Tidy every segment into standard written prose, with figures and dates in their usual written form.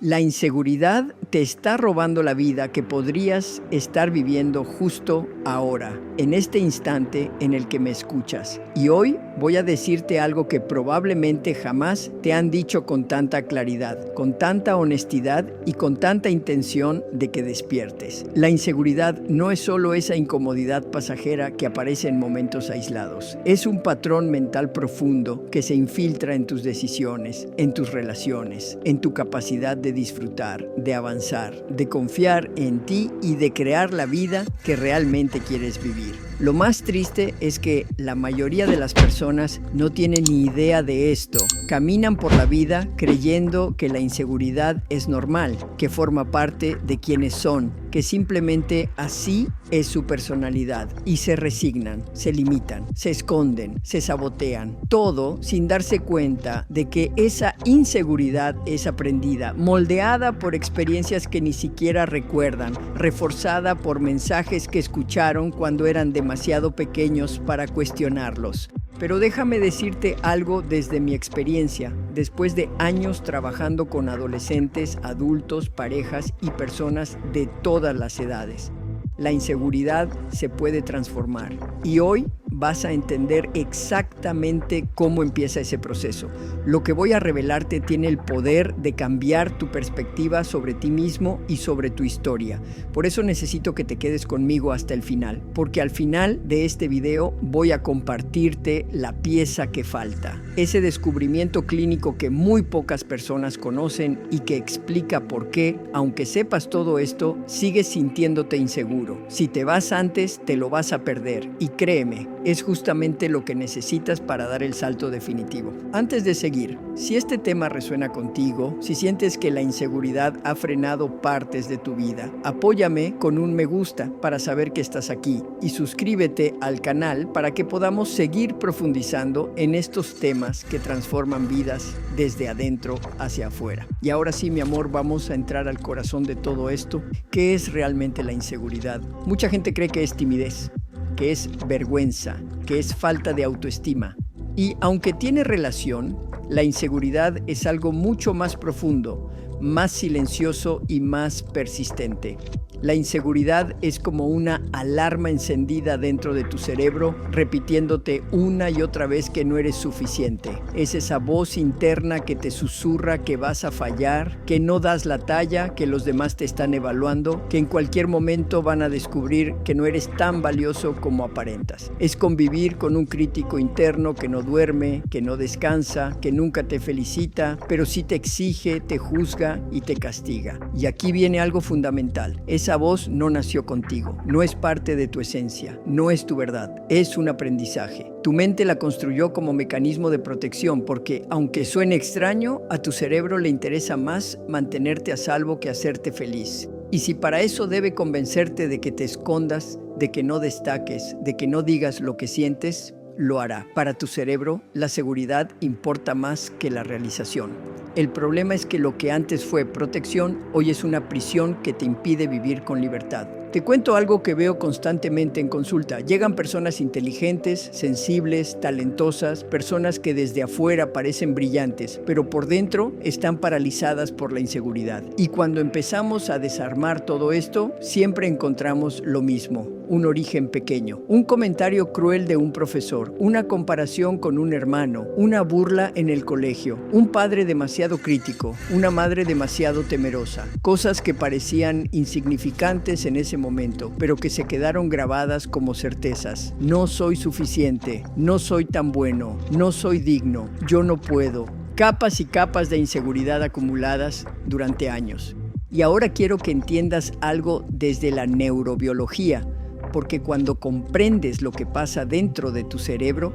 La inseguridad te está robando la vida que podrías estar viviendo justo ahora, en este instante en el que me escuchas. Y hoy voy a decirte algo que probablemente jamás te han dicho con tanta claridad, con tanta honestidad y con tanta intención de que despiertes. La inseguridad no es solo esa incomodidad pasajera que aparece en momentos aislados. Es un patrón mental profundo que se infiltra en tus decisiones, en tus relaciones, en tu capacidad de disfrutar, de avanzar, de confiar en ti y de crear la vida que realmente quieres vivir. Lo más triste es que la mayoría de las personas no tienen ni idea de esto. Caminan por la vida creyendo que la inseguridad es normal, que forma parte de quienes son, que simplemente así es su personalidad y se resignan, se limitan, se esconden, se sabotean, todo sin darse cuenta de que esa inseguridad es aprendida, moldeada por experiencias que ni siquiera recuerdan, reforzada por mensajes que escucharon cuando eran demasiado pequeños para cuestionarlos. Pero déjame decirte algo desde mi experiencia, después de años trabajando con adolescentes, adultos, parejas y personas de todas las edades. La inseguridad se puede transformar y hoy vas a entender exactamente cómo empieza ese proceso. Lo que voy a revelarte tiene el poder de cambiar tu perspectiva sobre ti mismo y sobre tu historia. Por eso necesito que te quedes conmigo hasta el final, porque al final de este video voy a compartirte la pieza que falta. Ese descubrimiento clínico que muy pocas personas conocen y que explica por qué, aunque sepas todo esto, sigues sintiéndote inseguro. Si te vas antes, te lo vas a perder. Y créeme, es justamente lo que necesitas para dar el salto definitivo. Antes de seguir, si este tema resuena contigo, si sientes que la inseguridad ha frenado partes de tu vida, apóyame con un me gusta para saber que estás aquí y suscríbete al canal para que podamos seguir profundizando en estos temas que transforman vidas desde adentro hacia afuera. Y ahora sí, mi amor, vamos a entrar al corazón de todo esto. ¿Qué es realmente la inseguridad? Mucha gente cree que es timidez, que es vergüenza, que es falta de autoestima. Y aunque tiene relación, la inseguridad es algo mucho más profundo, más silencioso y más persistente. La inseguridad es como una alarma encendida dentro de tu cerebro, repitiéndote una y otra vez que no eres suficiente. Es esa voz interna que te susurra que vas a fallar, que no das la talla, que los demás te están evaluando, que en cualquier momento van a descubrir que no eres tan valioso como aparentas. Es convivir con un crítico interno que no duerme, que no descansa, que nunca te felicita, pero sí te exige, te juzga y te castiga. Y aquí viene algo fundamental. Esa voz no nació contigo, no es parte de tu esencia, no es tu verdad, es un aprendizaje. Tu mente la construyó como mecanismo de protección porque, aunque suene extraño, a tu cerebro le interesa más mantenerte a salvo que hacerte feliz. Y si para eso debe convencerte de que te escondas, de que no destaques, de que no digas lo que sientes, lo hará. Para tu cerebro, la seguridad importa más que la realización. El problema es que lo que antes fue protección, hoy es una prisión que te impide vivir con libertad. Te cuento algo que veo constantemente en consulta. Llegan personas inteligentes, sensibles, talentosas, personas que desde afuera parecen brillantes, pero por dentro están paralizadas por la inseguridad. Y cuando empezamos a desarmar todo esto, siempre encontramos lo mismo. Un origen pequeño, un comentario cruel de un profesor, una comparación con un hermano, una burla en el colegio, un padre demasiado crítico, una madre demasiado temerosa, cosas que parecían insignificantes en ese momento, pero que se quedaron grabadas como certezas. No soy suficiente, no soy tan bueno, no soy digno, yo no puedo. Capas y capas de inseguridad acumuladas durante años. Y ahora quiero que entiendas algo desde la neurobiología, porque cuando comprendes lo que pasa dentro de tu cerebro,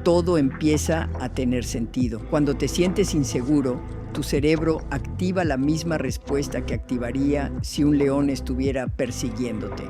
todo empieza a tener sentido. Cuando te sientes inseguro, tu cerebro activa la misma respuesta que activaría si un león estuviera persiguiéndote.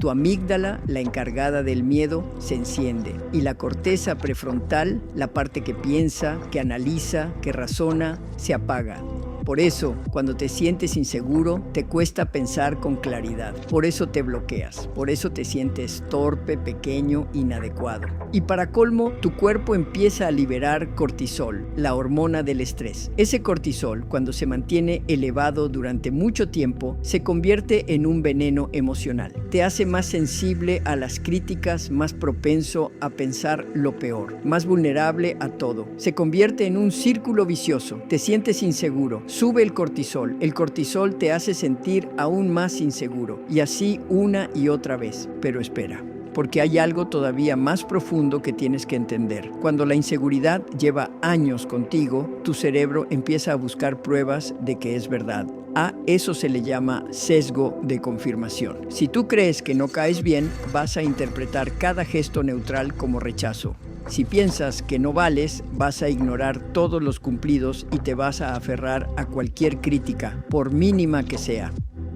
Tu amígdala, la encargada del miedo, se enciende y la corteza prefrontal, la parte que piensa, que analiza, que razona, se apaga. Por eso, cuando te sientes inseguro, te cuesta pensar con claridad. Por eso te bloqueas. Por eso te sientes torpe, pequeño, inadecuado. Y para colmo, tu cuerpo empieza a liberar cortisol, la hormona del estrés. Ese cortisol, cuando se mantiene elevado durante mucho tiempo, se convierte en un veneno emocional. Te hace más sensible a las críticas, más propenso a pensar lo peor, más vulnerable a todo. Se convierte en un círculo vicioso. Te sientes inseguro, sube el cortisol. El cortisol te hace sentir aún más inseguro. Y así una y otra vez. Pero espera, porque hay algo todavía más profundo que tienes que entender. Cuando la inseguridad lleva años contigo, tu cerebro empieza a buscar pruebas de que es verdad. A eso se le llama sesgo de confirmación. Si tú crees que no caes bien, vas a interpretar cada gesto neutral como rechazo. Si piensas que no vales, vas a ignorar todos los cumplidos y te vas a aferrar a cualquier crítica, por mínima que sea.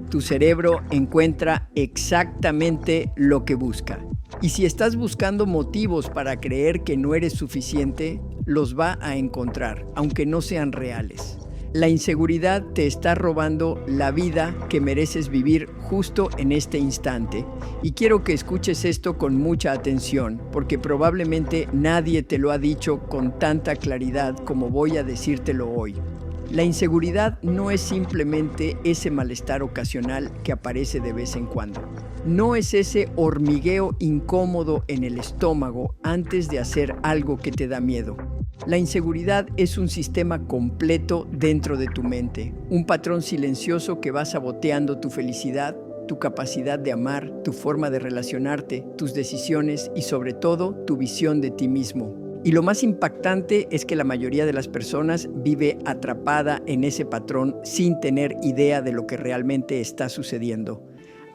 Tu cerebro encuentra exactamente lo que busca. Y si estás buscando motivos para creer que no eres suficiente, los va a encontrar, aunque no sean reales. La inseguridad te está robando la vida que mereces vivir justo en este instante. Y quiero que escuches esto con mucha atención, porque probablemente nadie te lo ha dicho con tanta claridad como voy a decírtelo hoy. La inseguridad no es simplemente ese malestar ocasional que aparece de vez en cuando. No es ese hormigueo incómodo en el estómago antes de hacer algo que te da miedo. La inseguridad es un sistema completo dentro de tu mente, un patrón silencioso que va saboteando tu felicidad, tu capacidad de amar, tu forma de relacionarte, tus decisiones y sobre todo tu visión de ti mismo. Y lo más impactante es que la mayoría de las personas vive atrapada en ese patrón sin tener idea de lo que realmente está sucediendo.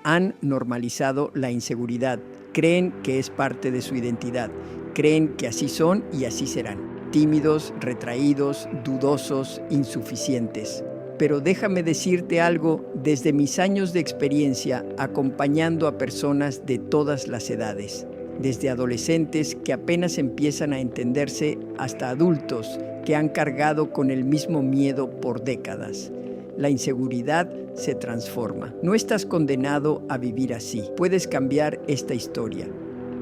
Han normalizado la inseguridad, creen que es parte de su identidad, creen que así son y así serán. Tímidos, retraídos, dudosos, insuficientes. Pero déjame decirte algo desde mis años de experiencia acompañando a personas de todas las edades, desde adolescentes que apenas empiezan a entenderse hasta adultos que han cargado con el mismo miedo por décadas. La inseguridad se transforma. No estás condenado a vivir así. Puedes cambiar esta historia.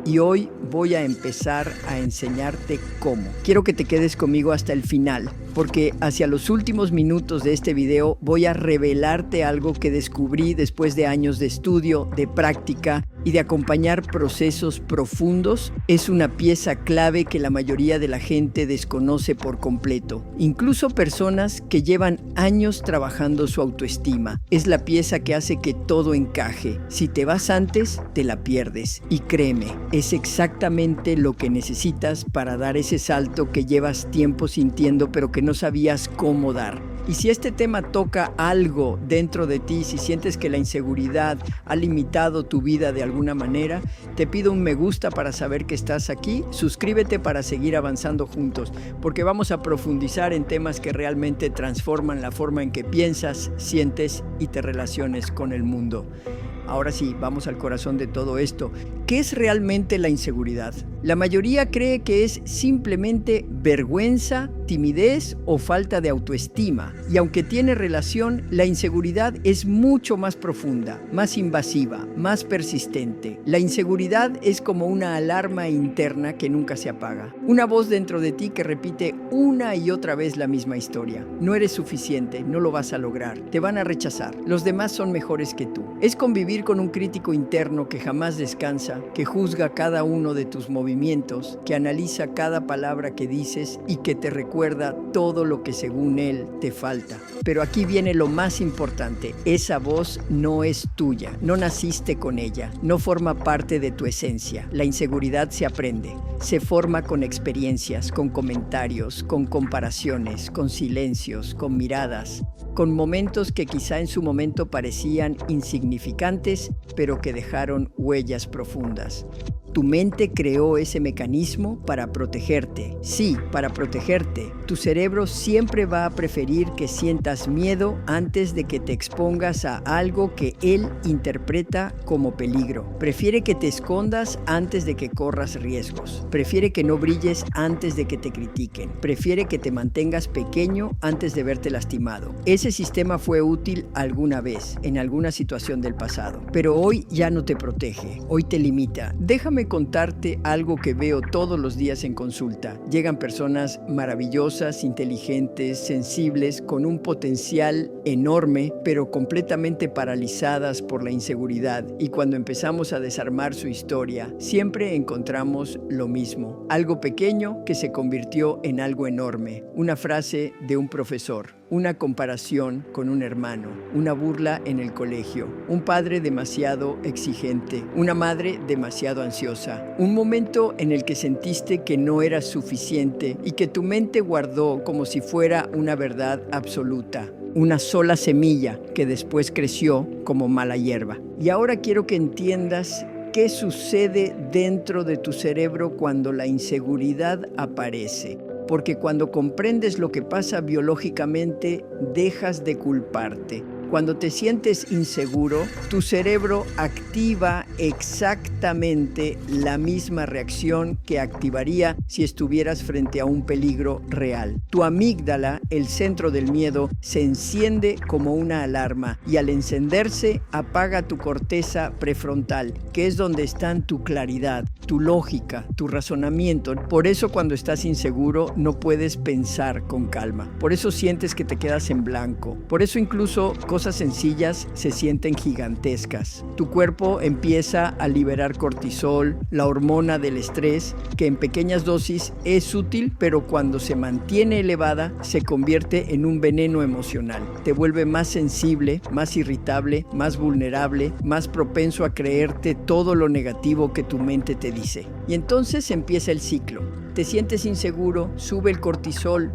Y hoy voy a empezar a enseñarte cómo. Quiero que te quedes conmigo hasta el final, porque hacia los últimos minutos de este video voy a revelarte algo que descubrí después de años de estudio, de práctica y de acompañar procesos profundos. Es una pieza clave que la mayoría de la gente desconoce por completo. Incluso personas que llevan años trabajando su autoestima. Es la pieza que hace que todo encaje. Si te vas antes, te la pierdes. Y créeme, es exactamente lo que necesitas para dar ese salto que llevas tiempo sintiendo pero que no sabías cómo dar. Y si este tema toca algo dentro de ti, si sientes que la inseguridad ha limitado tu vida de alguna manera, te pido un me gusta para saber que estás aquí, suscríbete para seguir avanzando juntos, porque vamos a profundizar en temas que realmente transforman la forma en que piensas, sientes y te relaciones con el mundo. Ahora sí, vamos al corazón de todo esto. ¿Qué es realmente la inseguridad? La mayoría cree que es simplemente vergüenza, timidez o falta de autoestima. Y aunque tiene relación, la inseguridad es mucho más profunda, más invasiva, más persistente. La inseguridad es como una alarma interna que nunca se apaga. Una voz dentro de ti que repite una y otra vez la misma historia. No eres suficiente, no lo vas a lograr, te van a rechazar, los demás son mejores que tú. Es convivir con un crítico interno que jamás descansa, que juzga cada uno de tus movimientos, que analiza cada palabra que dices y que te recuerda todo lo que según él te falta. Pero aquí viene lo más importante, esa voz no es tuya, no naciste con ella, no forma parte de tu esencia. La inseguridad se aprende, se forma con experiencias, con comentarios, con comparaciones, con silencios, con miradas, con momentos que quizá en su momento parecían insignificantes, pero que dejaron huellas profundas. Tu mente creó ese mecanismo para protegerte. Sí, para protegerte. Tu cerebro siempre va a preferir que sientas miedo antes de que te expongas a algo que él interpreta como peligro. Prefiere que te escondas antes de que corras riesgos. Prefiere que no brilles antes de que te critiquen. Prefiere que te mantengas pequeño antes de verte lastimado. Ese sistema fue útil alguna vez, en alguna situación del pasado, pero hoy ya no te protege, hoy te limita. Déjame contarte algo que veo todos los días en consulta. Llegan personas maravillosas, inteligentes, sensibles, con un potencial enorme, pero completamente paralizadas por la inseguridad. Y cuando empezamos a desarmar su historia, siempre encontramos lo mismo. Algo pequeño que se convirtió en algo enorme. Una frase de un profesor. Una comparación con un hermano, una burla en el colegio, un padre demasiado exigente, una madre demasiado ansiosa, un momento en el que sentiste que no eras suficiente y que tu mente guardó como si fuera una verdad absoluta. Una sola semilla que después creció como mala hierba. Y ahora quiero que entiendas qué sucede dentro de tu cerebro cuando la inseguridad aparece. Porque cuando comprendes lo que pasa biológicamente, dejas de culparte. Cuando te sientes inseguro, tu cerebro activa exactamente la misma reacción que activaría si estuvieras frente a un peligro real. Tu amígdala, el centro del miedo, se enciende como una alarma y al encenderse apaga tu corteza prefrontal, que es donde están tu claridad, tu lógica, tu razonamiento. Por eso cuando estás inseguro no puedes pensar con calma. Por eso sientes que te quedas en blanco. Por eso incluso cosas sencillas se sienten gigantescas. Tu cuerpo empieza a liberar cortisol, la hormona del estrés, que en pequeñas dosis es útil, pero cuando se mantiene elevada se convierte en un veneno emocional. Te vuelve más sensible, más irritable, más vulnerable, más propenso a creerte todo lo negativo que tu mente te dice. Y entonces empieza el ciclo. Te sientes inseguro, sube el cortisol,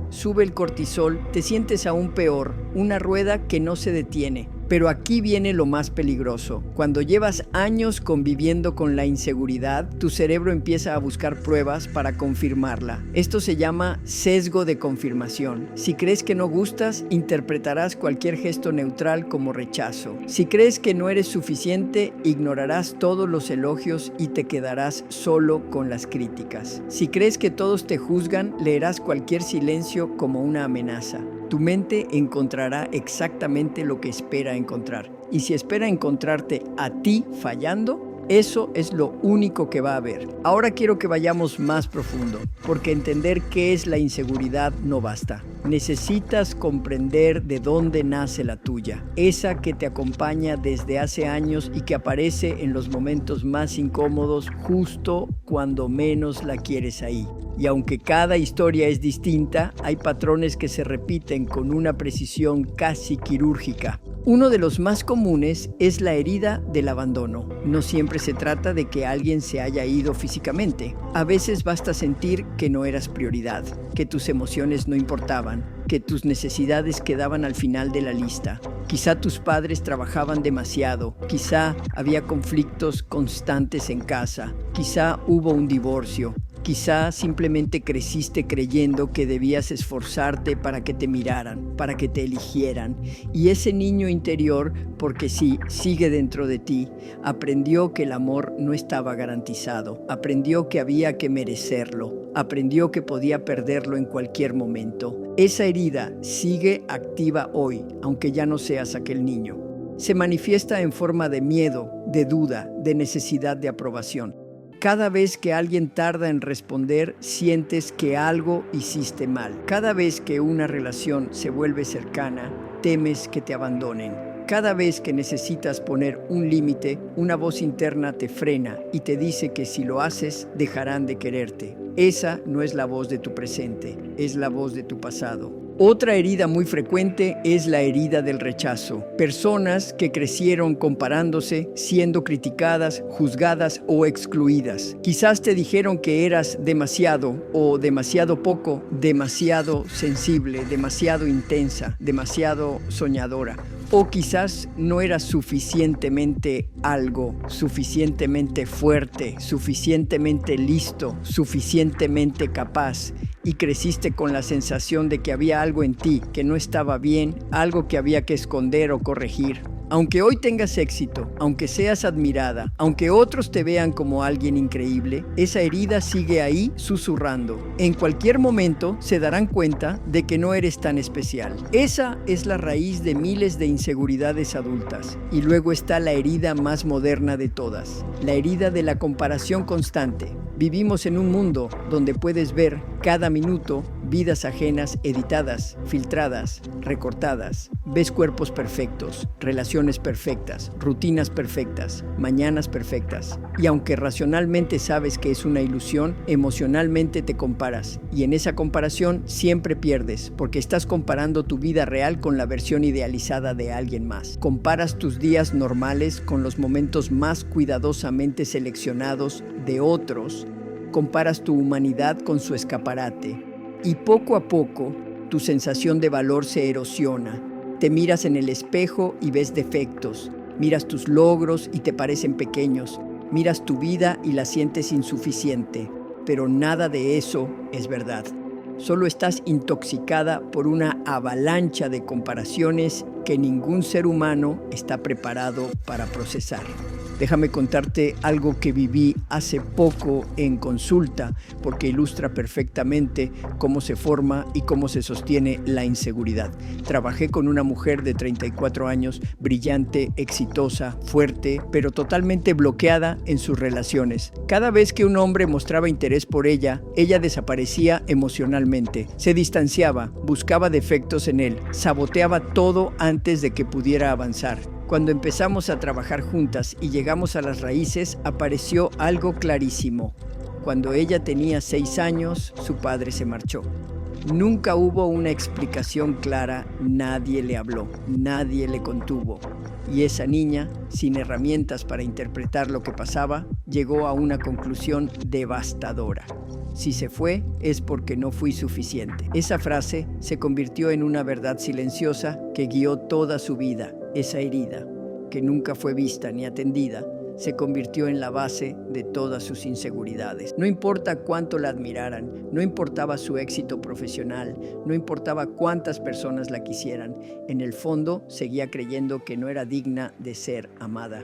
te sientes aún peor, una rueda que no se detiene. Pero aquí viene lo más peligroso. Cuando llevas años conviviendo con la inseguridad, tu cerebro empieza a buscar pruebas para confirmarla. Esto se llama sesgo de confirmación. Si crees que no gustas, interpretarás cualquier gesto neutral como rechazo. Si crees que no eres suficiente, ignorarás todos los elogios y te quedarás solo con las críticas. Si crees que todos te juzgan, leerás cualquier silencio como una amenaza. Tu mente encontrará exactamente lo que espera encontrar. Y si espera encontrarte a ti fallando, eso es lo único que va a haber. Ahora quiero que vayamos más profundo, porque entender qué es la inseguridad no basta. Necesitas comprender de dónde nace la tuya, esa que te acompaña desde hace años y que aparece en los momentos más incómodos justo cuando menos la quieres ahí. Y aunque cada historia es distinta, hay patrones que se repiten con una precisión casi quirúrgica. Uno de los más comunes es la herida del abandono. No siempre se trata de que alguien se haya ido físicamente. A veces basta sentir que no eras prioridad, que tus emociones no importaban, que tus necesidades quedaban al final de la lista. Quizá tus padres trabajaban demasiado, quizá había conflictos constantes en casa, quizá hubo un divorcio. Quizá simplemente creciste creyendo que debías esforzarte para que te miraran, para que te eligieran. Y ese niño interior, porque sí, sigue dentro de ti, aprendió que el amor no estaba garantizado. Aprendió que había que merecerlo. Aprendió que podía perderlo en cualquier momento. Esa herida sigue activa hoy, aunque ya no seas aquel niño. Se manifiesta en forma de miedo, de duda, de necesidad de aprobación. Cada vez que alguien tarda en responder, sientes que algo hiciste mal. Cada vez que una relación se vuelve cercana, temes que te abandonen. Cada vez que necesitas poner un límite, una voz interna te frena y te dice que si lo haces, dejarán de quererte. Esa no es la voz de tu presente, es la voz de tu pasado. Otra herida muy frecuente es la herida del rechazo. Personas que crecieron comparándose, siendo criticadas, juzgadas o excluidas. Quizás te dijeron que eras demasiado o demasiado poco, demasiado sensible, demasiado intensa, demasiado soñadora. O quizás no eras suficientemente algo, suficientemente fuerte, suficientemente listo, suficientemente capaz, y creciste con la sensación de que había algo en ti que no estaba bien, algo que había que esconder o corregir. Aunque hoy tengas éxito, aunque seas admirada, aunque otros te vean como alguien increíble, esa herida sigue ahí susurrando. En cualquier momento se darán cuenta de que no eres tan especial. Esa es la raíz de miles de inseguridades adultas. Y luego está la herida más moderna de todas, la herida de la comparación constante. Vivimos en un mundo donde puedes ver cada minuto vidas ajenas editadas, filtradas, recortadas. Ves cuerpos perfectos, relaciones perfectas, rutinas perfectas, mañanas perfectas. Y aunque racionalmente sabes que es una ilusión, emocionalmente te comparas. Y en esa comparación siempre pierdes, porque estás comparando tu vida real con la versión idealizada de alguien más. Comparas tus días normales con los momentos más cuidadosamente seleccionados de otros. Comparas tu humanidad con su escaparate. Y poco a poco, tu sensación de valor se erosiona. Te miras en el espejo y ves defectos. Miras tus logros y te parecen pequeños. Miras tu vida y la sientes insuficiente. Pero nada de eso es verdad. Solo estás intoxicada por una avalancha de comparaciones que ningún ser humano está preparado para procesar. Déjame contarte algo que viví hace poco en consulta, porque ilustra perfectamente cómo se forma y cómo se sostiene la inseguridad. Trabajé con una mujer de 34 años, brillante, exitosa, fuerte, pero totalmente bloqueada en sus relaciones. Cada vez que un hombre mostraba interés por ella, ella desaparecía emocionalmente, se distanciaba, buscaba defectos en él, saboteaba todo antes de que pudiera avanzar. Cuando empezamos a trabajar juntas y llegamos a las raíces, apareció algo clarísimo. Cuando ella tenía 6 años, su padre se marchó. Nunca hubo una explicación clara, nadie le habló, nadie le contuvo. Y esa niña, sin herramientas para interpretar lo que pasaba, llegó a una conclusión devastadora. Si se fue, es porque no fui suficiente. Esa frase se convirtió en una verdad silenciosa que guió toda su vida. Esa herida, que nunca fue vista ni atendida, se convirtió en la base de todas sus inseguridades. No importa cuánto la admiraran, no importaba su éxito profesional, no importaba cuántas personas la quisieran, en el fondo seguía creyendo que no era digna de ser amada.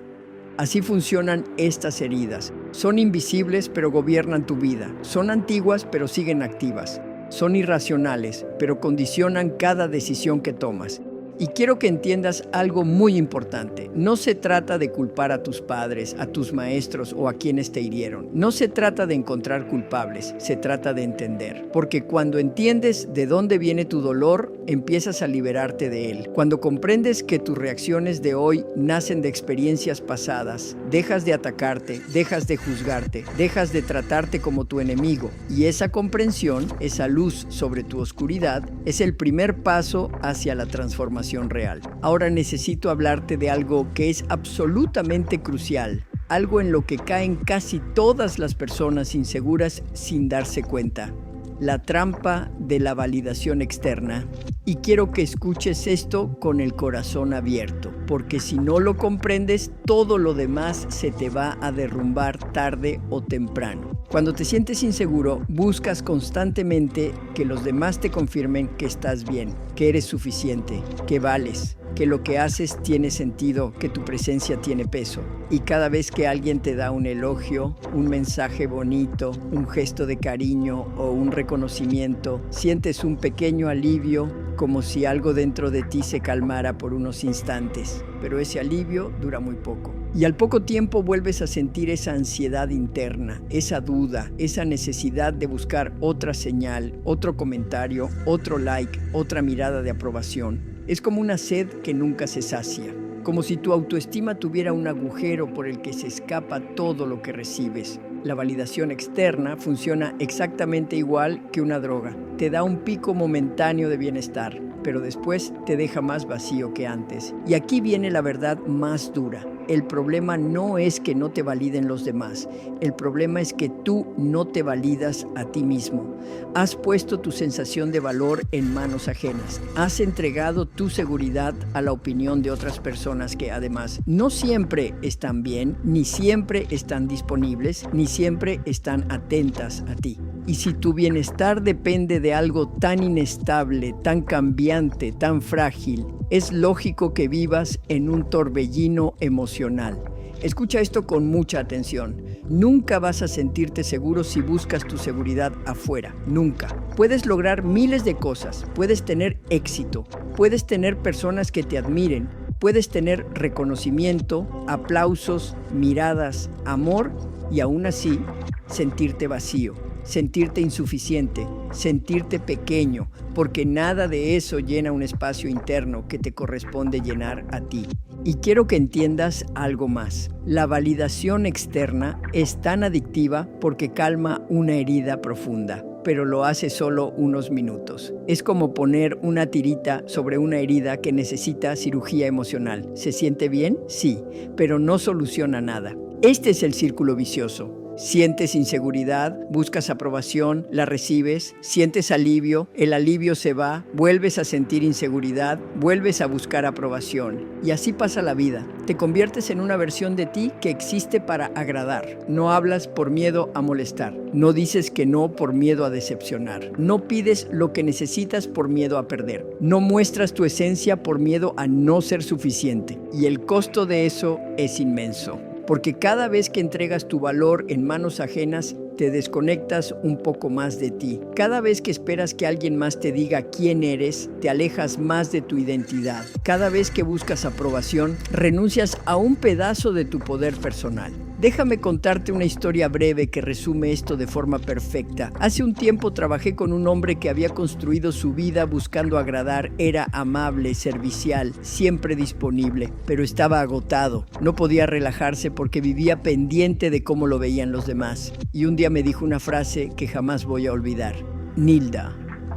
Así funcionan estas heridas. Son invisibles, pero gobiernan tu vida. Son antiguas, pero siguen activas. Son irracionales, pero condicionan cada decisión que tomas. Y quiero que entiendas algo muy importante. No se trata de culpar a tus padres, a tus maestros o a quienes te hirieron. No se trata de encontrar culpables, se trata de entender. Porque cuando entiendes de dónde viene tu dolor, empiezas a liberarte de él. Cuando comprendes que tus reacciones de hoy nacen de experiencias pasadas, dejas de atacarte, dejas de juzgarte, dejas de tratarte como tu enemigo. Y esa comprensión, esa luz sobre tu oscuridad, es el primer paso hacia la transformación real. Ahora necesito hablarte de algo que es absolutamente crucial, algo en lo que caen casi todas las personas inseguras sin darse cuenta: la trampa de la validación externa. Y quiero que escuches esto con el corazón abierto, porque si no lo comprendes, todo lo demás se te va a derrumbar tarde o temprano. Cuando te sientes inseguro, buscas constantemente que los demás te confirmen que estás bien, que eres suficiente, que vales, que lo que haces tiene sentido, que tu presencia tiene peso. Y cada vez que alguien te da un elogio, un mensaje bonito, un gesto de cariño o un reconocimiento, sientes un pequeño alivio, como si algo dentro de ti se calmara por unos instantes. Pero ese alivio dura muy poco. Y al poco tiempo vuelves a sentir esa ansiedad interna, esa duda, esa necesidad de buscar otra señal, otro comentario, otro like, otra mirada de aprobación. Es como una sed que nunca se sacia, como si tu autoestima tuviera un agujero por el que se escapa todo lo que recibes. La validación externa funciona exactamente igual que una droga. Te da un pico momentáneo de bienestar, pero después te deja más vacío que antes. Y aquí viene la verdad más dura. el problema no es que no te validen los demás. El problema es que tú no te validas a ti mismo. Has puesto tu sensación de valor en manos ajenas. Has entregado tu seguridad a la opinión de otras personas que además no siempre están bien, ni siempre están disponibles, ni siempre están atentas a ti. Y si tu bienestar depende de algo tan inestable, tan cambiante, tan frágil, es lógico que vivas en un torbellino emocional. Escucha esto con mucha atención. Nunca vas a sentirte seguro si buscas tu seguridad afuera. Nunca. Puedes lograr miles de cosas. Puedes tener éxito. Puedes tener personas que te admiren. Puedes tener reconocimiento, aplausos, miradas, amor y aún así sentirte vacío. Sentirte insuficiente, sentirte pequeño, porque nada de eso llena un espacio interno que te corresponde llenar a ti. Y quiero que entiendas algo más. La validación externa es tan adictiva porque calma una herida profunda, pero lo hace solo unos minutos. Es como poner una tirita sobre una herida que necesita cirugía emocional. ¿Se siente bien? Sí, pero no soluciona nada. Este es el círculo vicioso. Sientes inseguridad, buscas aprobación, la recibes, sientes alivio, el alivio se va, vuelves a sentir inseguridad, vuelves a buscar aprobación. Y así pasa la vida. Te conviertes en una versión de ti que existe para agradar. No hablas por miedo a molestar. No dices que no por miedo a decepcionar. No pides lo que necesitas por miedo a perder. No muestras tu esencia por miedo a no ser suficiente. Y el costo de eso es inmenso. Porque cada vez que entregas tu valor en manos ajenas, te desconectas un poco más de ti. Cada vez que esperas que alguien más te diga quién eres, te alejas más de tu identidad. Cada vez que buscas aprobación, renuncias a un pedazo de tu poder personal. Déjame contarte una historia breve que resume esto de forma perfecta. Hace un tiempo trabajé con un hombre que había construido su vida buscando agradar. Era amable, servicial, siempre disponible, pero estaba agotado. No podía relajarse porque vivía pendiente de cómo lo veían los demás. Y un día me dijo una frase que jamás voy a olvidar. Nilda,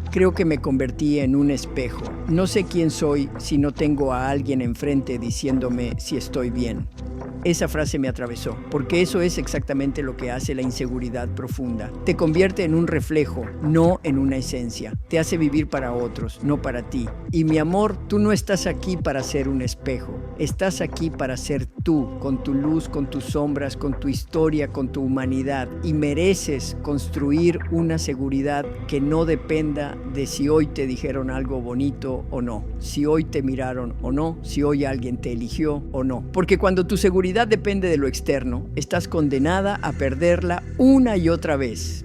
creo que me convertí en un espejo. No sé quién soy si no tengo a alguien enfrente diciéndome si estoy bien. Esa frase me atravesó, porque eso es exactamente lo que hace la inseguridad profunda. Te convierte en un reflejo, no en una esencia. Te hace vivir para otros, no para ti. Y mi amor, tú no estás aquí para ser un espejo. Estás aquí para ser tú, con tu luz, con tus sombras, con tu historia, con tu humanidad. Y mereces construir una seguridad que no dependa de si hoy te dijeron algo bonito o no, si hoy te miraron o no, si hoy alguien te eligió o no. Porque cuando tu seguridad depende de lo externo, estás condenada a perderla una y otra vez.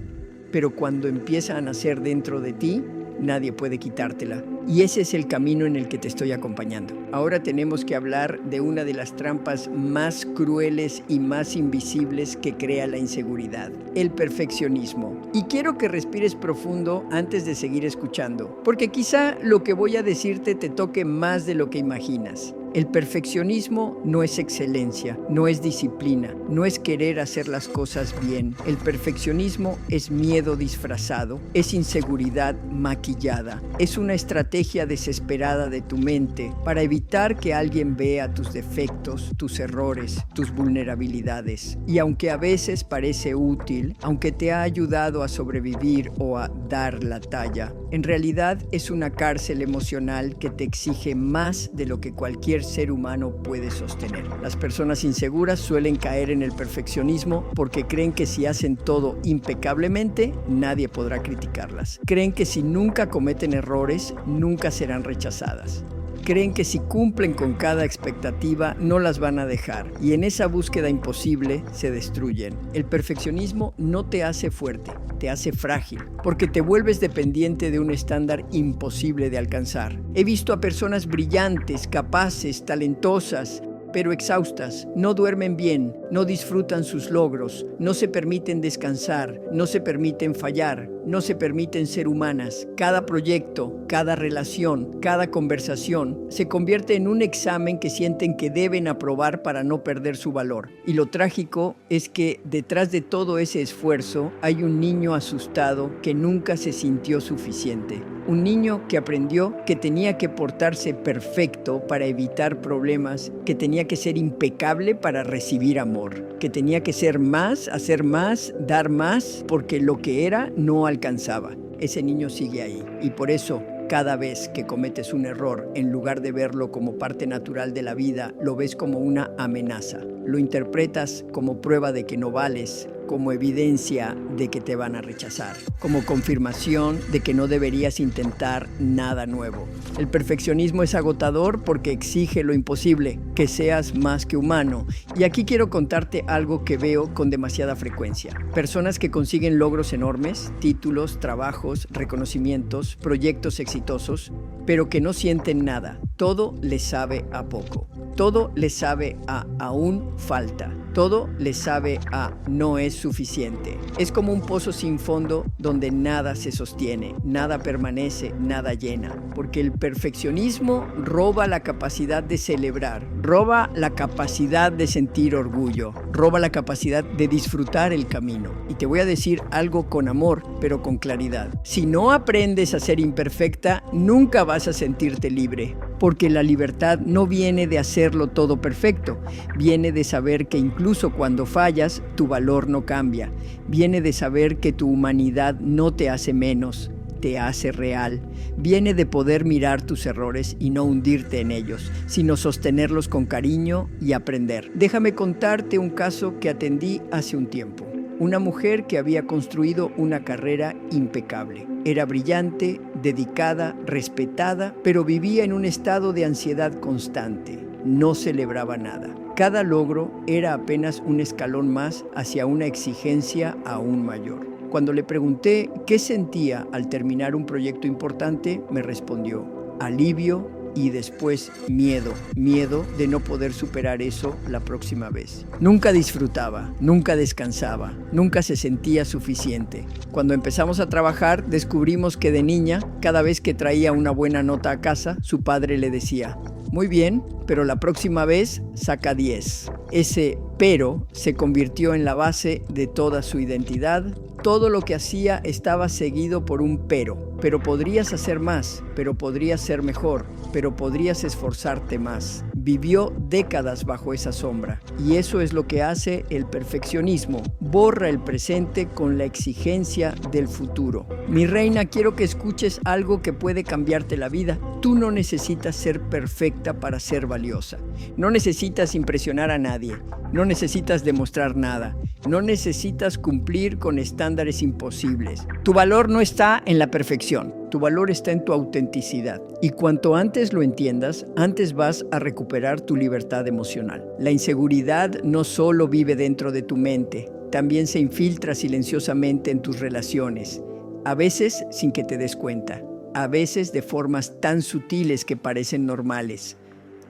Pero cuando empieza a nacer dentro de ti, nadie puede quitártela. Y ese es el camino en el que te estoy acompañando. Ahora tenemos que hablar de una de las trampas más crueles y más invisibles que crea la inseguridad: el perfeccionismo. Y quiero que respires profundo antes de seguir escuchando, porque quizá lo que voy a decirte te toque más de lo que imaginas. El perfeccionismo no es excelencia, no es disciplina, no es querer hacer las cosas bien. El perfeccionismo es miedo disfrazado, es inseguridad maquillada, es una estrategia desesperada de tu mente para evitar que alguien vea tus defectos, tus errores, tus vulnerabilidades. Y aunque a veces parece útil, aunque te ha ayudado a sobrevivir o a dar la talla, en realidad es una cárcel emocional que te exige más de lo que cualquier ser humano puede sostener. Las personas inseguras suelen caer en el perfeccionismo porque creen que si hacen todo impecablemente, nadie podrá criticarlas. Creen que si nunca cometen errores, nunca serán rechazadas. Creen que si cumplen con cada expectativa, no las van a dejar, y en esa búsqueda imposible se destruyen. El perfeccionismo no te hace fuerte, te hace frágil, porque te vuelves dependiente de un estándar imposible de alcanzar. He visto a personas brillantes, capaces, talentosas, pero exhaustas, no duermen bien, no disfrutan sus logros, no se permiten descansar, no se permiten fallar, no se permiten ser humanas. Cada proyecto, cada relación, cada conversación se convierte en un examen que sienten que deben aprobar para no perder su valor. Y lo trágico es que detrás de todo ese esfuerzo hay un niño asustado que nunca se sintió suficiente. Un niño que aprendió que tenía que portarse perfecto para evitar problemas, que tenía que ser impecable para recibir amor, que tenía que ser más, hacer más, dar más, porque lo que era no alcanzaba. Ese niño sigue ahí y por eso cada vez que cometes un error, en lugar de verlo como parte natural de la vida, lo ves como una amenaza. Lo interpretas como prueba de que no vales, como evidencia de que te van a rechazar, como confirmación de que no deberías intentar nada nuevo. El perfeccionismo es agotador porque exige lo imposible, que seas más que humano. Y aquí quiero contarte algo que veo con demasiada frecuencia. Personas que consiguen logros enormes, títulos, trabajos, reconocimientos, proyectos exitosos, pero que no sienten nada. Todo les sabe a poco. Todo les sabe a aún falta. Todo les sabe a no es suficiente. Es como un pozo sin fondo donde nada se sostiene, nada permanece, nada llena. Porque el perfeccionismo roba la capacidad de celebrar, roba la capacidad de sentir orgullo, roba la capacidad de disfrutar el camino. Y te voy a decir algo con amor, pero con claridad. Si no aprendes a ser imperfecta, nunca vas a sentirte libre. Porque la libertad no viene de hacerlo todo perfecto, viene de saber que incluso cuando fallas, tu valor no cambia, viene de saber que tu humanidad no te hace menos, te hace real, viene de poder mirar tus errores y no hundirte en ellos, sino sostenerlos con cariño y aprender. Déjame contarte un caso que atendí hace un tiempo. Una mujer que había construido una carrera impecable. Era brillante, dedicada, respetada, pero vivía en un estado de ansiedad constante. No celebraba nada. Cada logro era apenas un escalón más hacia una exigencia aún mayor. Cuando le pregunté qué sentía al terminar un proyecto importante, me respondió: alivio y después miedo de no poder superar eso la próxima vez. Nunca disfrutaba, nunca descansaba, nunca se sentía suficiente. Cuando empezamos a trabajar, descubrimos que de niña, cada vez que traía una buena nota a casa, su padre le decía: muy bien, pero la próxima vez saca 10. Ese pero se convirtió en la base de toda su identidad. Todo lo que hacía estaba seguido por un pero. Pero podrías hacer más, pero podrías ser mejor, pero podrías esforzarte más. Vivió décadas bajo esa sombra. Y eso es lo que hace el perfeccionismo. Borra el presente con la exigencia del futuro. Mi reina, quiero que escuches algo que puede cambiarte la vida. Tú no necesitas ser perfecta para ser valiosa. No necesitas impresionar a nadie. No necesitas demostrar nada. No necesitas cumplir con estándares imposibles. Tu valor no está en la perfección. Tu valor está en tu autenticidad. Y cuanto antes lo entiendas, antes vas a recuperar tu libertad emocional. La inseguridad no solo vive dentro de tu mente, también se infiltra silenciosamente en tus relaciones. A veces sin que te des cuenta. A veces de formas tan sutiles que parecen normales.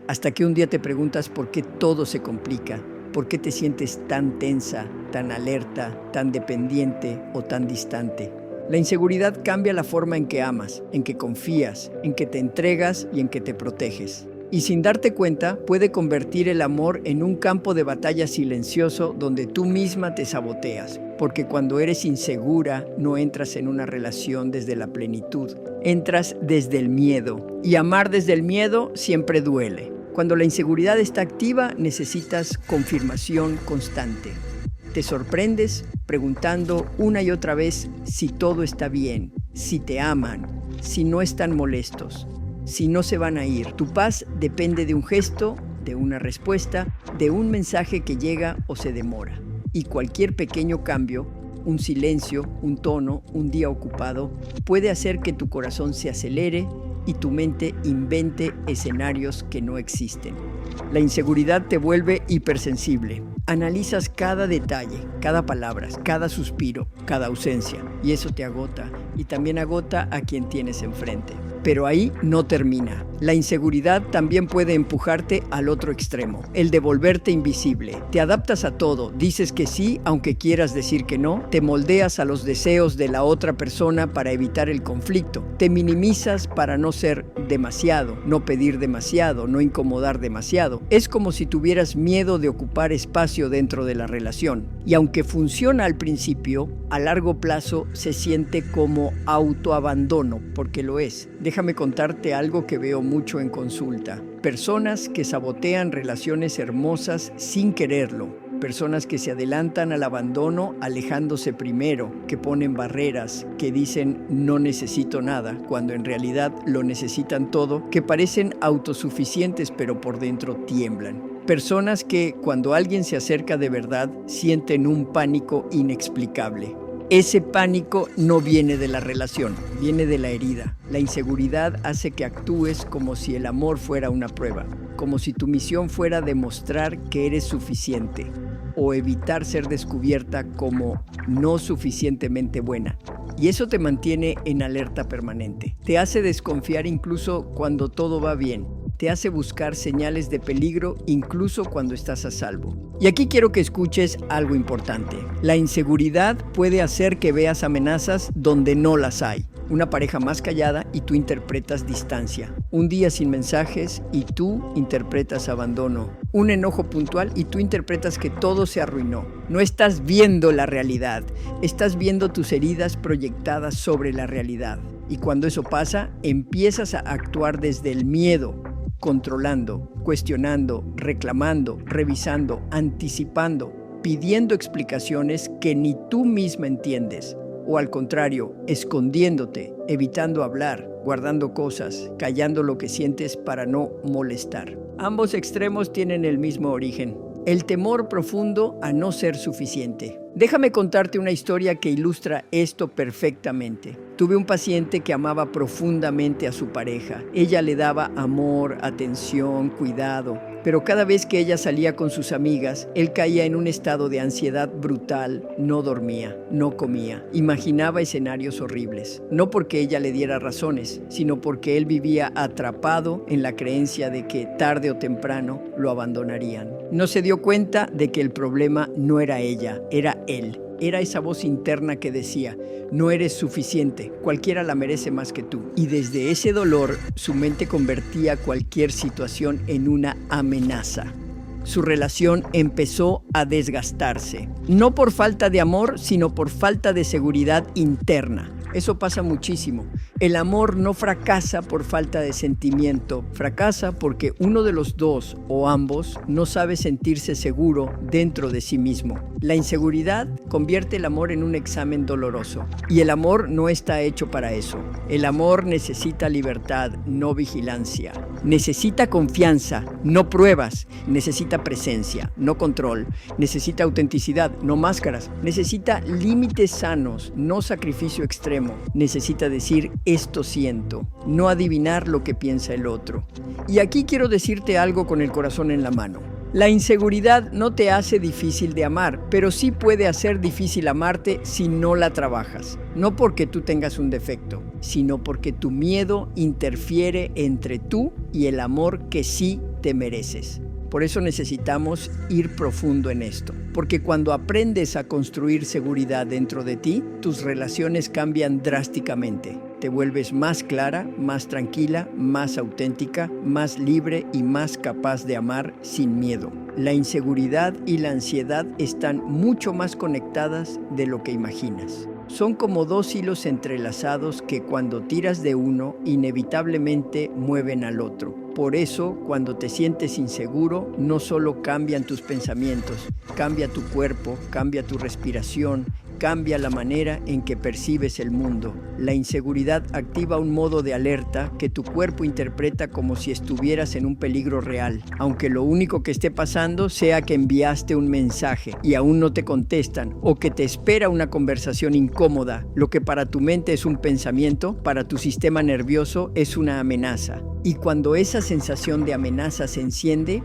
Hasta que un día te preguntas por qué todo se complica. ¿Por qué te sientes tan tensa, tan alerta, tan dependiente o tan distante? La inseguridad cambia la forma en que amas, en que confías, en que te entregas y en que te proteges. Y sin darte cuenta, puede convertir el amor en un campo de batalla silencioso donde tú misma te saboteas. Porque cuando eres insegura, no entras en una relación desde la plenitud, entras desde el miedo. Y amar desde el miedo siempre duele. Cuando la inseguridad está activa, necesitas confirmación constante. Te sorprendes preguntando una y otra vez si todo está bien, si te aman, si no están molestos, si no se van a ir. Tu paz depende de un gesto, de una respuesta, de un mensaje que llega o se demora. Y cualquier pequeño cambio, un silencio, un tono, un día ocupado, puede hacer que tu corazón se acelere y tu mente invente escenarios que no existen. La inseguridad te vuelve hipersensible. Analizas cada detalle, cada palabra, cada suspiro, cada ausencia, y eso te agota, y también agota a quien tienes enfrente. Pero ahí no termina. La inseguridad también puede empujarte al otro extremo, el de volverte invisible. Te adaptas a todo, dices que sí aunque quieras decir que no, te moldeas a los deseos de la otra persona para evitar el conflicto, te minimizas para no ser demasiado, no pedir demasiado, no incomodar demasiado. Es como si tuvieras miedo de ocupar espacio dentro de la relación. Y aunque funciona al principio, a largo plazo se siente como autoabandono, porque lo es. Déjame contarte algo que veo mucho en consulta. Personas que sabotean relaciones hermosas sin quererlo. Personas que se adelantan al abandono alejándose primero, que ponen barreras, que dicen no necesito nada, cuando en realidad lo necesitan todo, que parecen autosuficientes pero por dentro tiemblan. Personas que cuando alguien se acerca de verdad sienten un pánico inexplicable. Ese pánico no viene de la relación, viene de la herida. La inseguridad hace que actúes como si el amor fuera una prueba, como si tu misión fuera demostrar que eres suficiente o evitar ser descubierta como no suficientemente buena. Y eso te mantiene en alerta permanente. Te hace desconfiar incluso cuando todo va bien. Te hace buscar señales de peligro incluso cuando estás a salvo. Y aquí quiero que escuches algo importante. La inseguridad puede hacer que veas amenazas donde no las hay. Una pareja más callada y tú interpretas distancia. Un día sin mensajes y tú interpretas abandono. Un enojo puntual y tú interpretas que todo se arruinó. No estás viendo la realidad, estás viendo tus heridas proyectadas sobre la realidad. Y cuando eso pasa, empiezas a actuar desde el miedo, controlando, cuestionando, reclamando, revisando, anticipando, pidiendo explicaciones que ni tú misma entiendes. O al contrario, escondiéndote, evitando hablar, guardando cosas, callando lo que sientes para no molestar. Ambos extremos tienen el mismo origen: el temor profundo a no ser suficiente. Déjame contarte una historia que ilustra esto perfectamente. Tuve un paciente que amaba profundamente a su pareja. Ella le daba amor, atención, cuidado. Pero cada vez que ella salía con sus amigas, él caía en un estado de ansiedad brutal. No dormía, no comía, imaginaba escenarios horribles. No porque ella le diera razones, sino porque él vivía atrapado en la creencia de que tarde o temprano lo abandonarían. No se dio cuenta de que el problema no era ella, era él. Era esa voz interna que decía: no eres suficiente, cualquiera la merece más que tú. Y desde ese dolor, su mente convertía cualquier situación en una amenaza. Su relación empezó a desgastarse, no por falta de amor, sino por falta de seguridad interna. Eso pasa muchísimo. El amor no fracasa por falta de sentimiento, fracasa porque uno de los dos o ambos no sabe sentirse seguro dentro de sí mismo. La inseguridad convierte el amor en un examen doloroso y el amor no está hecho para eso. El amor necesita libertad, no vigilancia. Necesita confianza, no pruebas. Necesita presencia, no control. Necesita autenticidad, no máscaras. Necesita límites sanos, no sacrificio extremo. Necesita decir esto siento, no adivinar lo que piensa el otro. Y aquí quiero decirte algo con el corazón en la mano. La inseguridad no te hace difícil de amar, pero sí puede hacer difícil amarte si no la trabajas. No porque tú tengas un defecto, sino porque tu miedo interfiere entre tú y el amor que sí te mereces. Por eso necesitamos ir profundo en esto, porque cuando aprendes a construir seguridad dentro de ti, tus relaciones cambian drásticamente. Te vuelves más clara, más tranquila, más auténtica, más libre y más capaz de amar sin miedo. La inseguridad y la ansiedad están mucho más conectadas de lo que imaginas. Son como dos hilos entrelazados que cuando tiras de uno, inevitablemente mueven al otro. Por eso, cuando te sientes inseguro, no solo cambian tus pensamientos, cambia tu cuerpo, cambia tu respiración, cambia la manera en que percibes el mundo. La inseguridad activa un modo de alerta que tu cuerpo interpreta como si estuvieras en un peligro real, aunque lo único que esté pasando sea que enviaste un mensaje y aún no te contestan, o que te espera una conversación incómoda. Lo que para tu mente es un pensamiento, para tu sistema nervioso es una amenaza. Y cuando esa sensación de amenaza se enciende,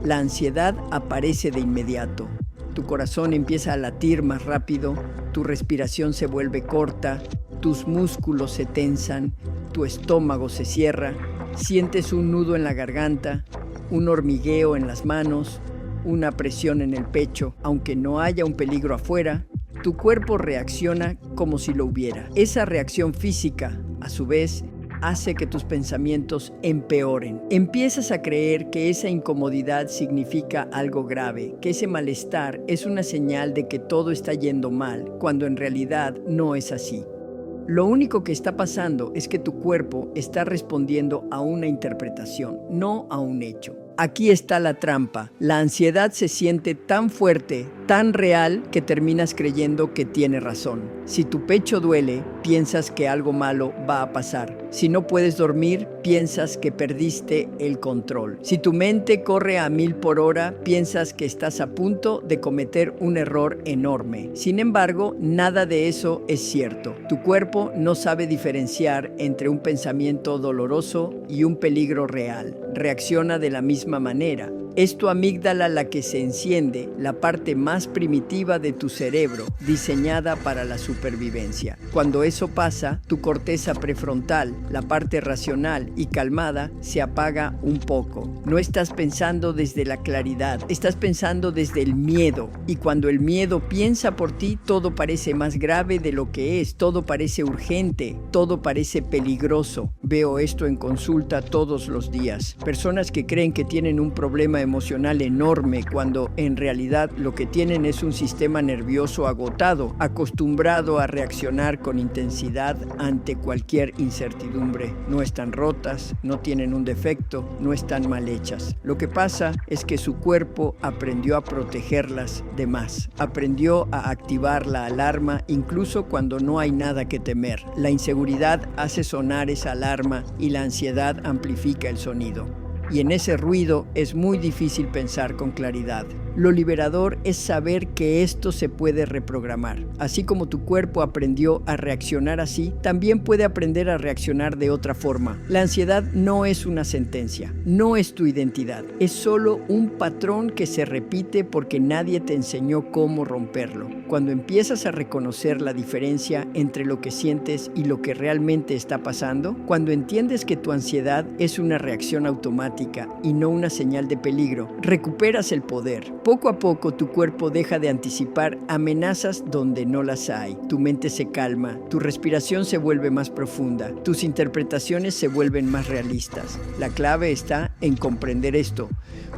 la ansiedad aparece de inmediato. Tu corazón empieza a latir más rápido, tu respiración se vuelve corta, tus músculos se tensan, tu estómago se cierra, sientes un nudo en la garganta, un hormigueo en las manos, una presión en el pecho. Aunque no haya un peligro afuera, tu cuerpo reacciona como si lo hubiera. Esa reacción física, a su vez, hace que tus pensamientos empeoren. Empiezas a creer que esa incomodidad significa algo grave, que ese malestar es una señal de que todo está yendo mal, cuando en realidad no es así. Lo único que está pasando es que tu cuerpo está respondiendo a una interpretación, no a un hecho. Aquí está la trampa. La ansiedad se siente tan fuerte, tan real, que terminas creyendo que tiene razón. Si tu pecho duele, piensas que algo malo va a pasar. Si no puedes dormir, piensas que perdiste el control. Si tu mente corre a 1000 por hora, piensas que estás a punto de cometer un error enorme. Sin embargo, nada de eso es cierto. Tu cuerpo no sabe diferenciar entre un pensamiento doloroso y un peligro real. Reacciona de la misma manera. Es tu amígdala la que se enciende, la parte más primitiva de tu cerebro, diseñada para la supervivencia. Cuando eso pasa, tu corteza prefrontal, la parte racional y calmada, se apaga un poco. No estás pensando desde la claridad, estás pensando desde el miedo. Y cuando el miedo piensa por ti, todo parece más grave de lo que es, todo parece urgente, todo parece peligroso. Veo esto en consulta todos los días. Personas que creen que tienen un problema emocional enorme cuando en realidad lo que tienen es un sistema nervioso agotado, acostumbrado a reaccionar con intensidad ante cualquier incertidumbre. No están rotas, no tienen un defecto, no están mal hechas. Lo que pasa es que su cuerpo aprendió a protegerlas de más, aprendió a activar la alarma incluso cuando no hay nada que temer. La inseguridad hace sonar esa alarma y la ansiedad amplifica el sonido. Y en ese ruido es muy difícil pensar con claridad. Lo liberador es saber que esto se puede reprogramar. Así como tu cuerpo aprendió a reaccionar así, también puede aprender a reaccionar de otra forma. La ansiedad no es una sentencia, no es tu identidad. Es solo un patrón que se repite porque nadie te enseñó cómo romperlo. Cuando empiezas a reconocer la diferencia entre lo que sientes y lo que realmente está pasando, cuando entiendes que tu ansiedad es una reacción automática y no una señal de peligro, recuperas el poder. Poco a poco tu cuerpo deja de anticipar amenazas donde no las hay. Tu mente se calma, tu respiración se vuelve más profunda, tus interpretaciones se vuelven más realistas. La clave está en comprender esto.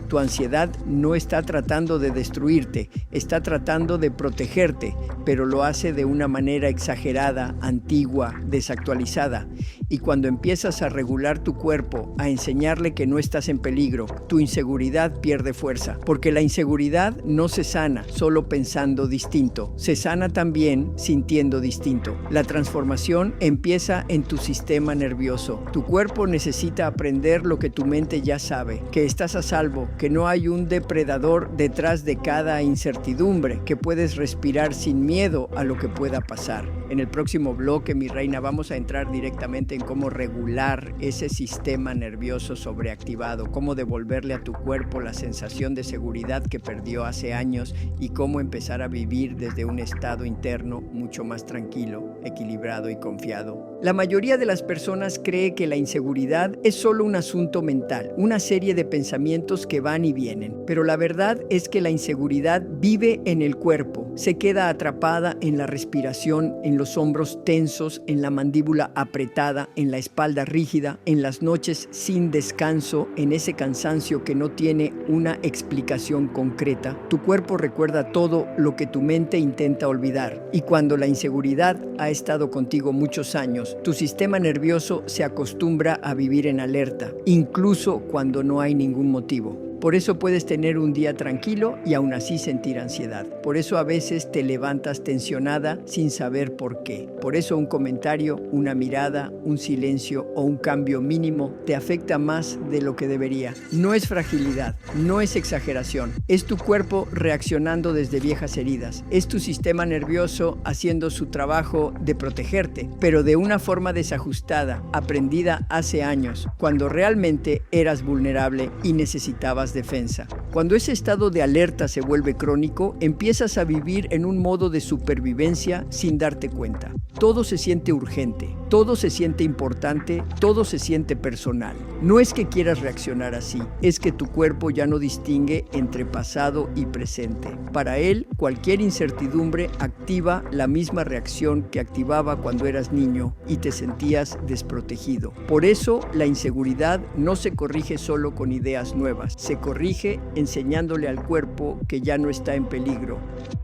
Tu ansiedad no está tratando de destruirte, está tratando de protegerte, pero lo hace de una manera exagerada, antigua, desactualizada. Y cuando empiezas a regular tu cuerpo, a enseñarle que no estás en peligro, tu inseguridad pierde fuerza, porque la inseguridad no se sana solo pensando distinto, se sana también sintiendo distinto. La transformación empieza en tu sistema nervioso. Tu cuerpo necesita aprender lo que tu mente ya sabe, que estás a salvo, que no hay un depredador detrás de cada incertidumbre, que puedes respirar sin miedo a lo que pueda pasar. En el próximo bloque, mi reina, vamos a entrar directamente en cómo regular ese sistema nervioso sobreactivado, cómo devolverle a tu cuerpo la sensación de seguridad que perdió hace años y cómo empezar a vivir desde un estado interno mucho más tranquilo, equilibrado y confiado. La mayoría de las personas cree que la inseguridad es solo un asunto mental, una serie de pensamientos que van y vienen, pero la verdad es que la inseguridad vive en el cuerpo, se queda atrapada en la respiración, en los hombros tensos, en la mandíbula apretada, en la espalda rígida, en las noches sin descanso, en ese cansancio que no tiene una explicación concreta. Tu cuerpo recuerda todo lo que tu mente intenta olvidar. Y cuando la inseguridad ha estado contigo muchos años, tu sistema nervioso se acostumbra a vivir en alerta, incluso cuando no hay ningún motivo. Por eso puedes tener un día tranquilo y aún así sentir ansiedad. Por eso a veces te levantas tensionada sin saber por qué. Por eso un comentario, una mirada, un silencio o un cambio mínimo te afecta más de lo que debería. No es fragilidad, no es exageración. Es tu cuerpo reaccionando desde viejas heridas. Es tu sistema nervioso haciendo su trabajo de protegerte, pero de una forma desajustada, aprendida hace años, cuando realmente eras vulnerable y necesitabas defensa. Cuando ese estado de alerta se vuelve crónico, empiezas a vivir en un modo de supervivencia sin darte cuenta. Todo se siente urgente. Todo se siente importante, todo se siente personal. No es que quieras reaccionar así, es que tu cuerpo ya no distingue entre pasado y presente. Para él, cualquier incertidumbre activa la misma reacción que activaba cuando eras niño y te sentías desprotegido. Por eso, la inseguridad no se corrige solo con ideas nuevas, se corrige enseñándole al cuerpo que ya no está en peligro.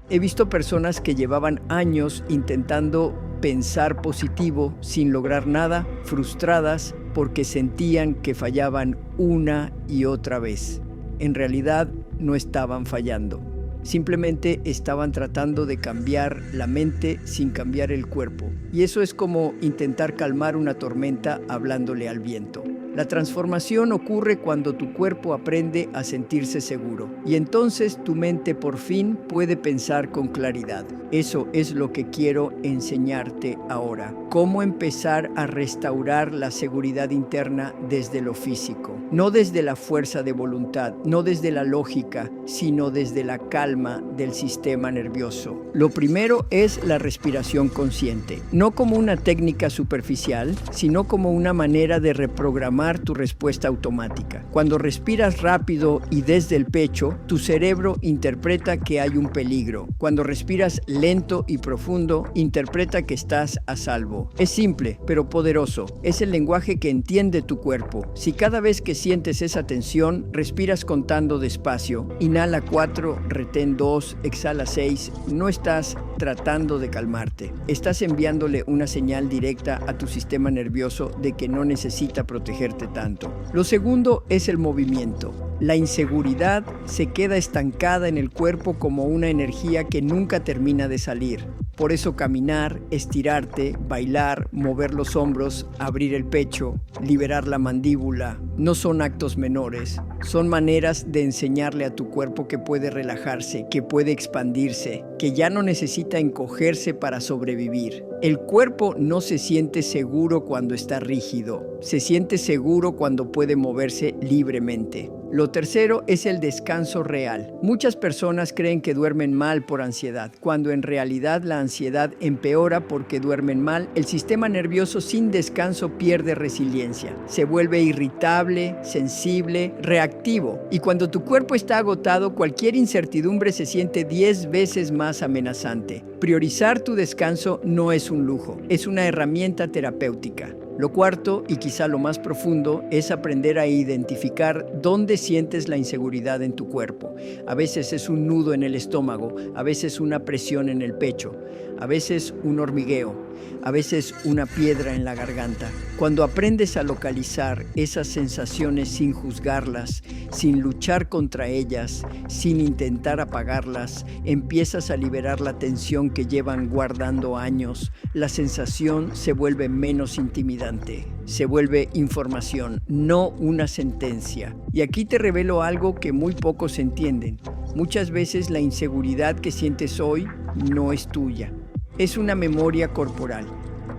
He visto personas que llevaban años intentando pensar positivo sin lograr nada, frustradas porque sentían que fallaban una y otra vez. En realidad no estaban fallando, simplemente estaban tratando de cambiar la mente sin cambiar el cuerpo. Y eso es como intentar calmar una tormenta hablándole al viento. La transformación ocurre cuando tu cuerpo aprende a sentirse seguro y entonces tu mente por fin puede pensar con claridad. Eso es lo que quiero enseñarte ahora. Cómo empezar a restaurar la seguridad interna desde lo físico. No desde la fuerza de voluntad, no desde la lógica, sino desde la calma del sistema nervioso. Lo primero es la respiración consciente. No como una técnica superficial, sino como una manera de reprogramar tu respuesta automática. Cuando respiras rápido y desde el pecho, tu cerebro interpreta que hay un peligro. Cuando respiras lento y profundo, interpreta que estás a salvo. Es simple, pero poderoso. Es el lenguaje que entiende tu cuerpo. Si cada vez que sientes esa tensión, respiras contando despacio, inhala 4, retén 2, exhala 6, no estás tratando de calmarte. Estás enviándole una señal directa a tu sistema nervioso de que no necesita protegerte tanto. Lo segundo es el movimiento. La inseguridad se queda estancada en el cuerpo como una energía que nunca termina de salir. Por eso caminar, estirarte, bailar, mover los hombros, abrir el pecho, liberar la mandíbula, no son actos menores. Son maneras de enseñarle a tu cuerpo que puede relajarse, que puede expandirse, que ya no necesita encogerse para sobrevivir. El cuerpo no se siente seguro cuando está rígido, se siente seguro cuando puede moverse libremente. Lo tercero es el descanso real. Muchas personas creen que duermen mal por ansiedad, cuando en realidad la ansiedad empeora porque duermen mal. El sistema nervioso sin descanso pierde resiliencia, se vuelve irritable, sensible, reactivo. Y cuando tu cuerpo está agotado, cualquier incertidumbre se siente 10 veces más amenazante. Priorizar tu descanso no es un lujo, es una herramienta terapéutica. Lo cuarto, y quizá lo más profundo, es aprender a identificar dónde sientes la inseguridad en tu cuerpo. A veces es un nudo en el estómago, a veces una presión en el pecho, a veces un hormigueo, a veces una piedra en la garganta. Cuando aprendes a localizar esas sensaciones sin juzgarlas, sin luchar contra ellas, sin intentar apagarlas, empiezas a liberar la tensión que llevan guardando años. La sensación se vuelve menos intimidante, se vuelve información, no una sentencia. Y aquí te revelo algo que muy pocos entienden. Muchas veces la inseguridad que sientes hoy no es tuya. Es una memoria corporal.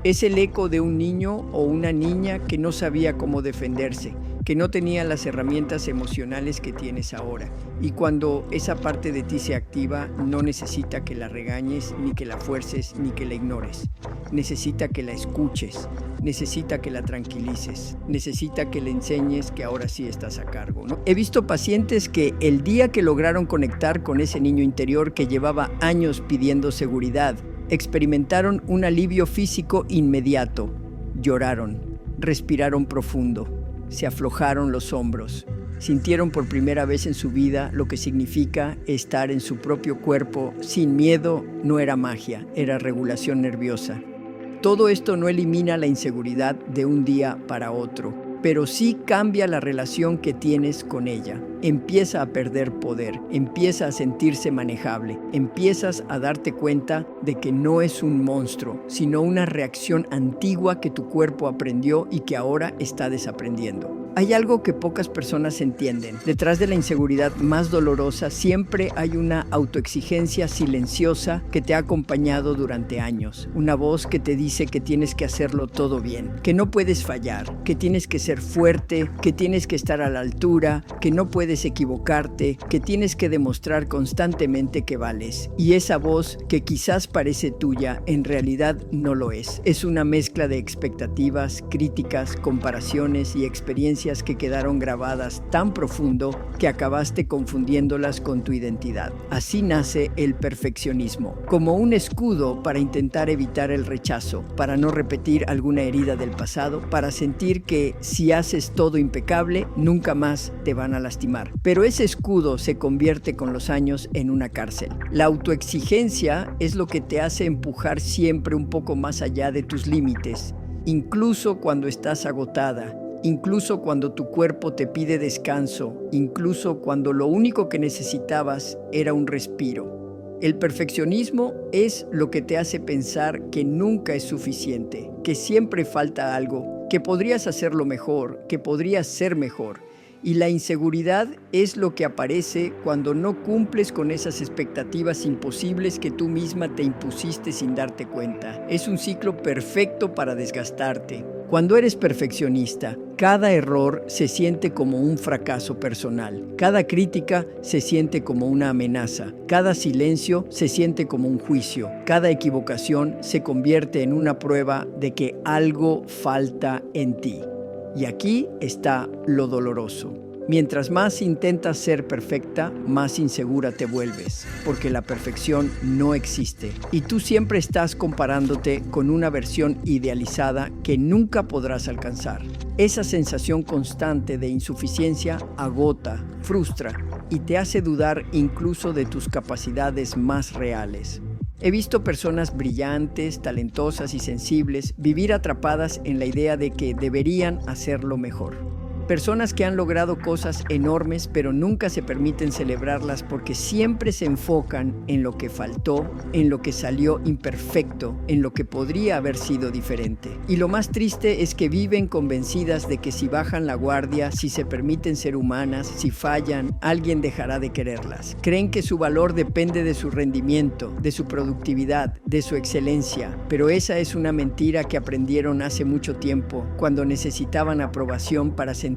Es el eco de un niño o una niña que no sabía cómo defenderse, que no tenía las herramientas emocionales que tienes ahora. Y cuando esa parte de ti se activa, no necesita que la regañes, ni que la fuerces, ni que la ignores. Necesita que la escuches, necesita que la tranquilices, necesita que le enseñes que ahora sí estás a cargo, ¿no? He visto pacientes que el día que lograron conectar con ese niño interior que llevaba años pidiendo seguridad, experimentaron un alivio físico inmediato. Lloraron, respiraron profundo, se aflojaron los hombros, sintieron por primera vez en su vida lo que significa estar en su propio cuerpo sin miedo. No era magia, era regulación nerviosa. Todo esto no elimina la inseguridad de un día para otro, pero sí cambia la relación que tienes con ella. Empieza a perder poder, empieza a sentirse manejable, empiezas a darte cuenta de que no es un monstruo, sino una reacción antigua que tu cuerpo aprendió y que ahora está desaprendiendo. Hay algo que pocas personas entienden. Detrás de la inseguridad más dolorosa siempre hay una autoexigencia silenciosa que te ha acompañado durante años. Una voz que te dice que tienes que hacerlo todo bien, que no puedes fallar, que tienes que ser fuerte, que tienes que estar a la altura, que no puedes equivocarte, que tienes que demostrar constantemente que vales. Y esa voz que quizás parece tuya, en realidad no lo es. Es una mezcla de expectativas, críticas, comparaciones y experiencias que quedaron grabadas tan profundo que acabaste confundiéndolas con tu identidad. Así nace el perfeccionismo, como un escudo para intentar evitar el rechazo, para no repetir alguna herida del pasado, para sentir que si haces todo impecable, nunca más te van a lastimar. Pero ese escudo se convierte con los años en una cárcel. La autoexigencia es lo que te hace empujar siempre un poco más allá de tus límites, incluso cuando estás agotada, incluso cuando tu cuerpo te pide descanso, incluso cuando lo único que necesitabas era un respiro. El perfeccionismo es lo que te hace pensar que nunca es suficiente, que siempre falta algo, que podrías hacerlo mejor, que podrías ser mejor. Y la inseguridad es lo que aparece cuando no cumples con esas expectativas imposibles que tú misma te impusiste sin darte cuenta. Es un ciclo perfecto para desgastarte. Cuando eres perfeccionista, cada error se siente como un fracaso personal. Cada crítica se siente como una amenaza. Cada silencio se siente como un juicio. Cada equivocación se convierte en una prueba de que algo falta en ti. Y aquí está lo doloroso. Mientras más intentas ser perfecta, más insegura te vuelves, porque la perfección no existe. Y tú siempre estás comparándote con una versión idealizada que nunca podrás alcanzar. Esa sensación constante de insuficiencia agota, frustra y te hace dudar incluso de tus capacidades más reales. He visto personas brillantes, talentosas y sensibles vivir atrapadas en la idea de que deberían hacerlo mejor. Personas que han logrado cosas enormes pero nunca se permiten celebrarlas porque siempre se enfocan en lo que faltó, en lo que salió imperfecto, en lo que podría haber sido diferente. Y lo más triste es que viven convencidas de que si bajan la guardia, si se permiten ser humanas, si fallan, alguien dejará de quererlas. Creen que su valor depende de su rendimiento, de su productividad, de su excelencia, pero esa es una mentira que aprendieron hace mucho tiempo, cuando necesitaban aprobación para sentirse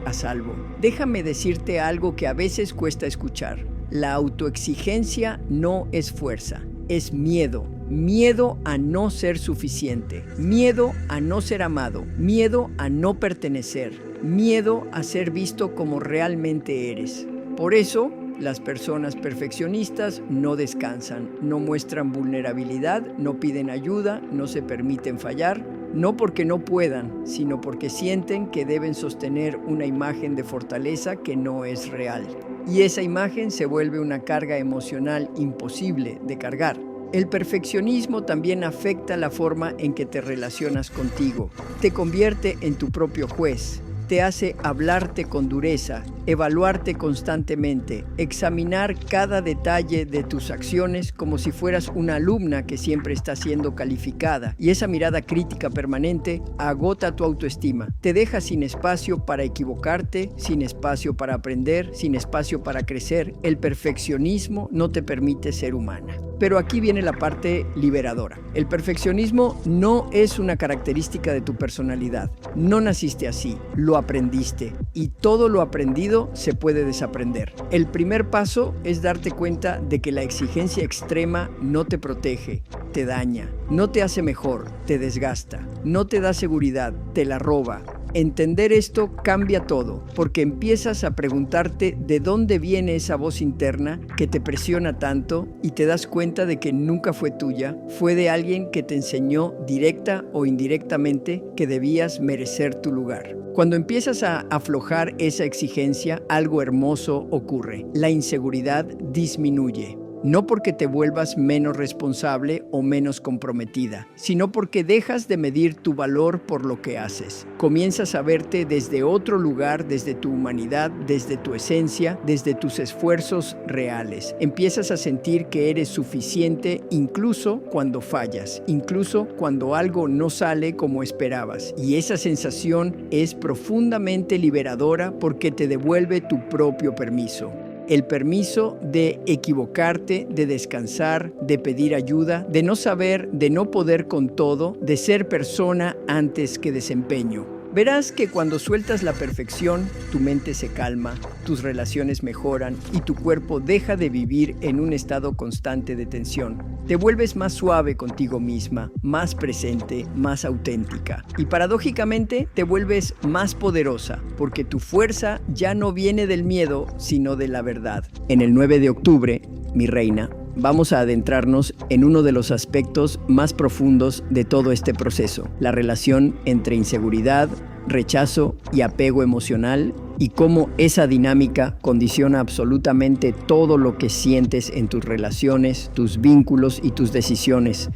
a salvo. Déjame decirte algo que a veces cuesta escuchar. La autoexigencia no es fuerza, es miedo. Miedo a no ser suficiente, miedo a no ser amado, miedo a no pertenecer, miedo a ser visto como realmente eres. Por eso, las personas perfeccionistas no descansan, no muestran vulnerabilidad, no piden ayuda, no se permiten fallar. No porque no puedan, sino porque sienten que deben sostener una imagen de fortaleza que no es real. Y esa imagen se vuelve una carga emocional imposible de cargar. El perfeccionismo también afecta la forma en que te relacionas contigo. Te convierte en tu propio juez. Te hace hablarte con dureza, evaluarte constantemente, examinar cada detalle de tus acciones como si fueras una alumna que siempre está siendo calificada. Y esa mirada crítica permanente agota tu autoestima. Te deja sin espacio para equivocarte, sin espacio para aprender, sin espacio para crecer. El perfeccionismo no te permite ser humana. Pero aquí viene la parte liberadora. El perfeccionismo no es una característica de tu personalidad. No naciste así, lo aprendiste. Y todo lo aprendido se puede desaprender. El primer paso es darte cuenta de que la exigencia extrema no te protege, te daña, no te hace mejor, te desgasta, no te da seguridad, te la roba. Entender esto cambia todo, porque empiezas a preguntarte de dónde viene esa voz interna que te presiona tanto y te das cuenta de que nunca fue tuya, fue de alguien que te enseñó directa o indirectamente que debías merecer tu lugar. Cuando empiezas a aflojar esa exigencia, algo hermoso ocurre. La inseguridad disminuye. no porque te vuelvas menos responsable o menos comprometida, sino porque dejas de medir tu valor por lo que haces. Comienzas a verte desde otro lugar, desde tu humanidad, desde tu esencia, desde tus esfuerzos reales. Empiezas a sentir que eres suficiente incluso cuando fallas, incluso cuando algo no sale como esperabas. Y esa sensación es profundamente liberadora porque te devuelve tu propio permiso. El permiso de equivocarte, de descansar, de pedir ayuda, de no saber, de no poder con todo, de ser persona antes que desempeño. Verás que cuando sueltas la perfección, tu mente se calma, tus relaciones mejoran y tu cuerpo deja de vivir en un estado constante de tensión. Te vuelves más suave contigo misma, más presente, más auténtica. Y paradójicamente te vuelves más poderosa, porque tu fuerza ya no viene del miedo, sino de la verdad. En el 9 de octubre, mi reina, vamos a adentrarnos en uno de los aspectos más profundos de todo este proceso, la relación entre inseguridad, rechazo y apego emocional, y cómo esa dinámica condiciona absolutamente todo lo que sientes en tus relaciones, tus vínculos y tus decisiones.